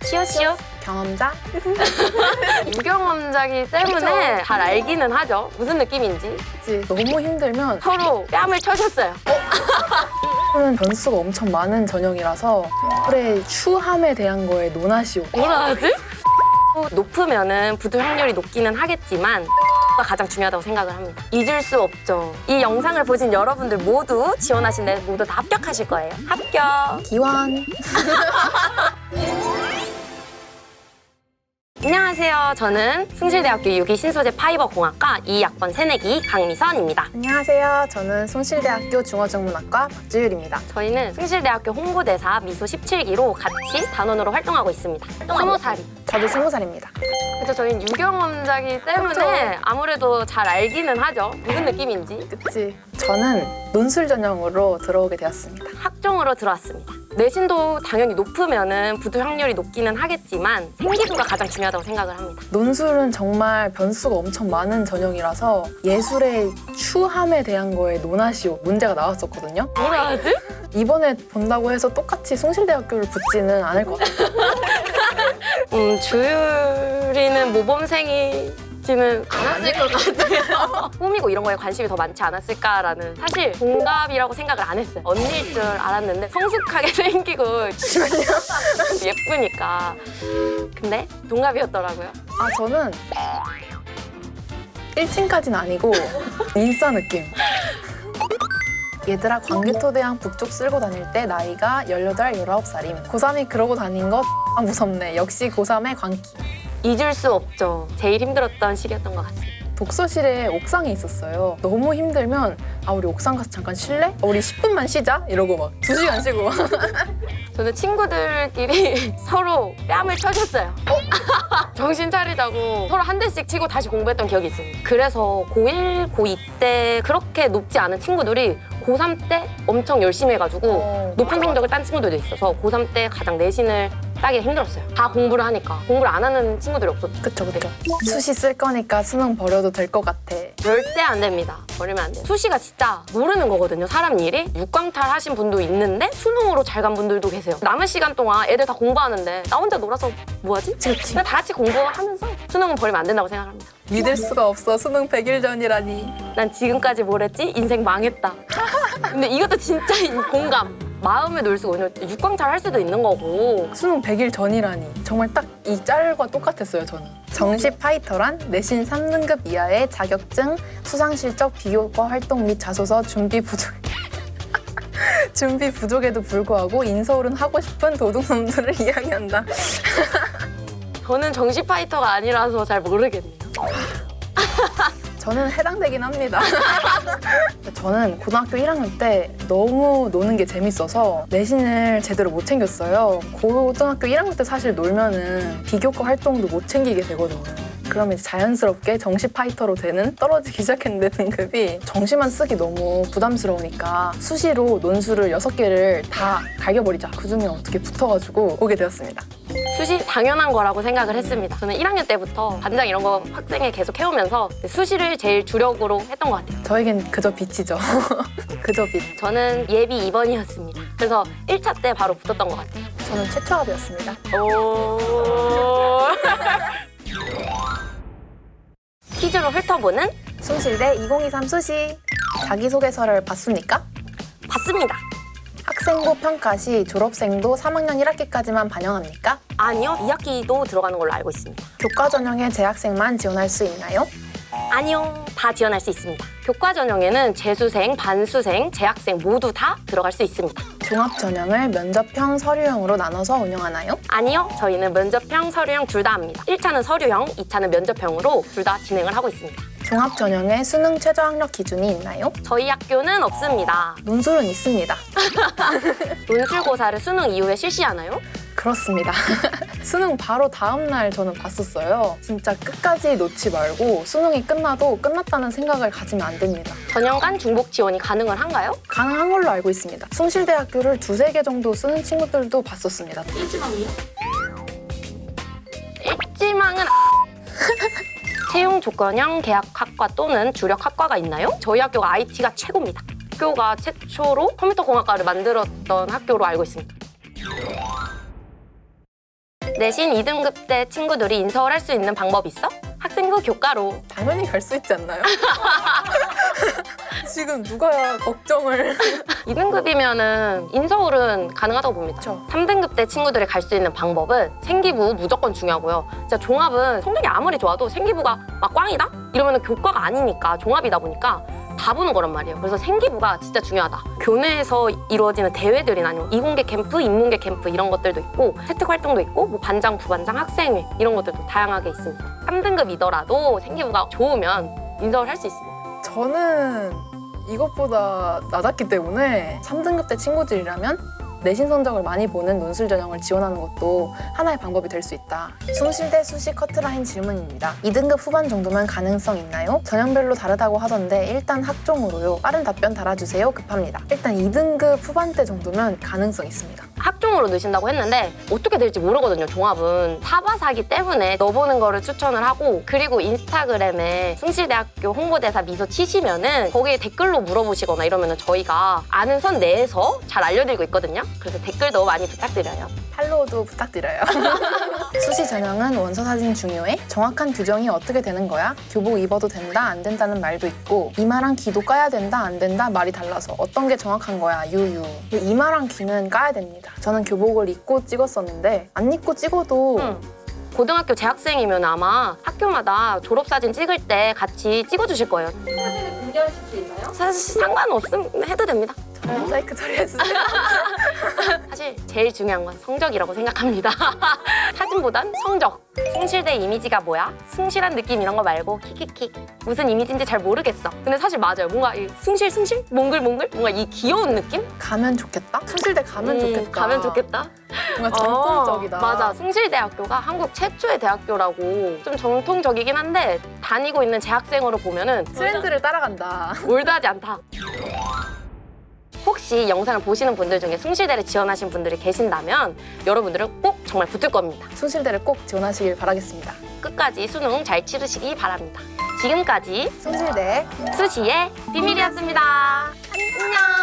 시오시오. 경험자? 유경험자기 때문에 잘 알기는 하죠. 무슨 느낌인지. 그치. 너무 힘들면 서로 뺨을 쳐줬어요. 저는 변수가 엄청 많은 전형이라서 올해 추함에 대한 거에 논하시오. 뭐라 하지? 높으면은 붙을 확률이 높기는 하겠지만 가 가장 중요하다고 생각을 합니다. 잊을 수 없죠. 이 영상을 보신 여러분들 모두 지원하신 데 모두 다 합격하실 거예요. 합격! 기원. 안녕하세요. 저는 숭실대학교 유기신소재 파이버공학과 2학번 새내기 강미선입니다. 안녕하세요. 저는 숭실대학교 중어중문학과 박지율입니다. 저희는 숭실대학교 홍보대사 미소 17기로 같이 단원으로 활동하고 있습니다. 20살이. 저도 20살입니다. 그래서 저희는 유경험자기 때문에 아무래도 잘 알기는 하죠. 무슨 느낌인지. 그치. 저는 논술 전형으로 들어오게 되었습니다. 학종으로 들어왔습니다. 내신도 당연히 높으면은 붙을 확률이 높기는 하겠지만 생기부가 가장 중요하다고 생각을 합니다. 논술은 정말 변수가 엄청 많은 전형이라서 예술의 추함에 대한 거에 논하시오 문제가 나왔었거든요. 뭐라 하지? 이번에 본다고 해서 똑같이 숭실대학교를 붙지는 않을 것 같아요. 주율이는 모범생이지는 않았을 것 같아요. 꿈이고 이런 거에 관심이 더 많지 않았을까라는 사실 동갑이라고 생각을 안 했어요. 언니일 줄 알았는데 성숙하게 생기고 예쁘니까. 근데 동갑이었더라고요. 아, 저는 1층까지는 아니고 인싸 느낌. 얘들아, 광개토대왕 북쪽 쓸고 다닐 때 나이가 18, 19살임. 고3이 그러고 다닌 거 무섭네. 역시 고3의 광기. 잊을 수 없죠. 제일 힘들었던 시기였던 것 같아요. 독서실에 옥상에 있었어요. 너무 힘들면 우리 옥상 가서 잠깐 쉴래? 우리 10분만 쉬자? 이러고 막 2시간 쉬고. 저는 친구들끼리 서로 뺨을 쳐줬어요. 정신 차리자고 서로 한 대씩 치고 다시 공부했던 기억이 있습니다. 그래서 고1, 고2 때 그렇게 높지 않은 친구들이 고3 때 엄청 열심히 해가지고 높은 성적을 딴 친구들도 있어서 고3 때 가장 내신을 따기 힘들었어요. 다 공부를 하니까. 공부를 안 하는 친구들이 없었죠. 그쵸. 수시 쓸 거니까 수능 버려도 될 것 같아. 절대 안 됩니다. 버리면 안 돼요. 수시가 진짜 모르는 거거든요. 사람 일이. 육광탈 하신 분도 있는데 수능으로 잘 간 분들도 계세요. 남은 시간 동안 애들 다 공부하는데 나 혼자 놀아서 뭐하지? 그치. 그냥 다 같이 공부하면서 수능은 버리면 안 된다고 생각합니다. 믿을 수가 없어. 수능 100일 전이라니. 난 지금까지 뭘 했지? 인생 망했다. 근데 이것도 진짜 공감. 마음에 놓을 수가 없는 육광탈 할 수도 있는 거고. 수능 100일 전이라니. 정말 딱 이 짤과 똑같았어요, 저는. 정시 파이터란 내신 3등급 이하의 자격증, 수상실적 비교과 활동 및 자소서 준비 부족에도 불구하고 인서울은 하고 싶은 도둑놈들을 이야기한다. 저는 정시 파이터가 아니라서 잘 모르겠네요. 저는 해당되긴 합니다. 저는 고등학교 1학년 때 너무 노는 게 재밌어서 내신을 제대로 못 챙겼어요. 고등학교 1학년 때 사실 놀면은 비교과 활동도 못 챙기게 되거든요. 그러면 이제 자연스럽게 정시 파이터로 되는 떨어지기 시작했는데 등급이 정시만 쓰기 너무 부담스러우니까 수시로 논술을 6개를 다 갈겨버리자. 그중에 어떻게 붙어가지고 오게 되었습니다. 수시 당연한 거라고 생각을 했습니다. 저는 1학년 때부터 반장 이런 거 학생회 계속 해오면서 수시를 제일 주력으로 했던 것 같아요. 저에겐 그저 빛이죠. 그저 빛. 저는 예비 2번이었습니다. 그래서 1차 때 바로 붙었던 것 같아요. 저는 최초합이었습니다. 오. 퀴즈로 훑어보는 숭실대 2023 수시. 자기소개서를 봤습니까? 봤습니다. 학생부 평가 시 졸업생도 3학년 1학기까지만 반영합니까? 아니요, 2학기도 들어가는 걸로 알고 있습니다. 교과 전형에 재학생만 지원할 수 있나요? 아니요, 다 지원할 수 있습니다. 교과 전형에는 재수생, 반수생, 재학생 모두 다 들어갈 수 있습니다. 종합 전형을 면접형, 서류형으로 나눠서 운영하나요? 아니요, 저희는 면접형, 서류형 둘 다 합니다. 1차는 서류형, 2차는 면접형으로 둘 다 진행을 하고 있습니다. 종합 전형에 수능 최저 학력 기준이 있나요? 저희 학교는 없습니다. 논술은 있습니다. 논술고사를 수능 이후에 실시하나요? 그렇습니다. 수능 바로 다음날 저는 봤었어요. 진짜 끝까지 놓지 말고 수능이 끝나도 끝났다는 생각을 가지면 안 됩니다. 전형간 중복 지원이 가능을 한가요? 가능한 걸로 알고 있습니다. 숭실대학교를 2-3개 정도 쓰는 친구들도 봤었습니다. 일지망이요? 일지망은 채용 조건형 계약학과 또는 주력학과가 있나요? 저희 학교가 IT가 최고입니다. 학교가 최초로 컴퓨터 공학과를 만들었던 학교로 알고 있습니다. 내신 2등급 때 친구들이 인서울 할 수 있는 방법 있어? 학생부 교과로. 당연히 갈 수 있지 않나요? 지금 누가 걱정을. 2등급이면은 인서울은 가능하다고 봅니다. 그쵸. 3등급 때 친구들이 갈 수 있는 방법은 생기부 무조건 중요하고요. 진짜 종합은 성적이 아무리 좋아도 생기부가 막 꽝이다? 이러면은 교과가 아니니까 종합이다 보니까 다 보는 거란 말이에요. 그래서 생기부가 진짜 중요하다. 교내에서 이루어지는 대회들이나 아니면 이공계 캠프, 인문계 캠프 이런 것들도 있고 채특 활동도 있고 뭐 반장, 부반장, 학생회 이런 것들도 다양하게 있습니다. 3등급이더라도 생기부가 좋으면 인서울 할 수 있습니다. 저는 이것보다 낮았기 때문에 3등급 때 친구들이라면 내신 성적을 많이 보는 논술 전형을 지원하는 것도 하나의 방법이 될 수 있다. 숭실대 수시 커트라인 질문입니다. 2등급 후반 정도면 가능성 있나요? 전형별로 다르다고 하던데 일단 학종으로요. 빠른 답변 달아주세요. 급합니다. 일단 2등급 후반대 정도면 가능성 있습니다. 학종으로 넣으신다고 했는데 어떻게 될지 모르거든요. 종합은 사바사기 때문에 넣어보는 거를 추천을 하고, 그리고 인스타그램에 숭실대학교 홍보대사 미소 치시면은 거기에 댓글로 물어보시거나 이러면은 저희가 아는 선 내에서 잘 알려드리고 있거든요. 그래서 댓글도 많이 부탁드려요. 팔로우도 부탁드려요. 수시 전형은 원서 사진 중요해? 정확한 규정이 어떻게 되는 거야? 교복 입어도 된다, 안 된다는 말도 있고 이마랑 귀도 까야 된다, 안 된다 말이 달라서 어떤 게 정확한 거야? 유유. 이마랑 귀는 까야 됩니다. 저는 교복을 입고 찍었었는데 안 입고 찍어도 고등학교 재학생이면 아마 학교마다 졸업사진 찍을 때 같이 찍어주실 거예요. 사진을 공개하실 수 있나요? 사실 상관없음 해도 됩니다. 모자이크 처리해주세요. 사실 제일 중요한 건 성적이라고 생각합니다. 사진보단 성적. 숭실대 이미지가 뭐야? 숭실한 느낌 이런 거 말고 킥킥킥. 무슨 이미지인지 잘 모르겠어. 근데 사실 맞아요. 뭔가 이 숭실숭실? 몽글몽글? 뭔가 이 귀여운 느낌? 가면 좋겠다? 숭실대 가면 좋겠다. 가면 좋겠다. 뭔가 정통적이다. 맞아. 숭실대학교가 한국 최초의 대학교라고 좀 정통적이긴 한데 다니고 있는 재학생으로 보면은 트렌드를 따라간다. 올드하지 않다. 혹시 영상을 보시는 분들 중에 숭실대를 지원하신 분들이 계신다면 여러분들은 꼭 정말 붙을 겁니다. 숭실대를 꼭 지원하시길 바라겠습니다. 끝까지 수능 잘 치르시기 바랍니다. 지금까지 숭실대 수시의 비밀이었습니다. 안녕.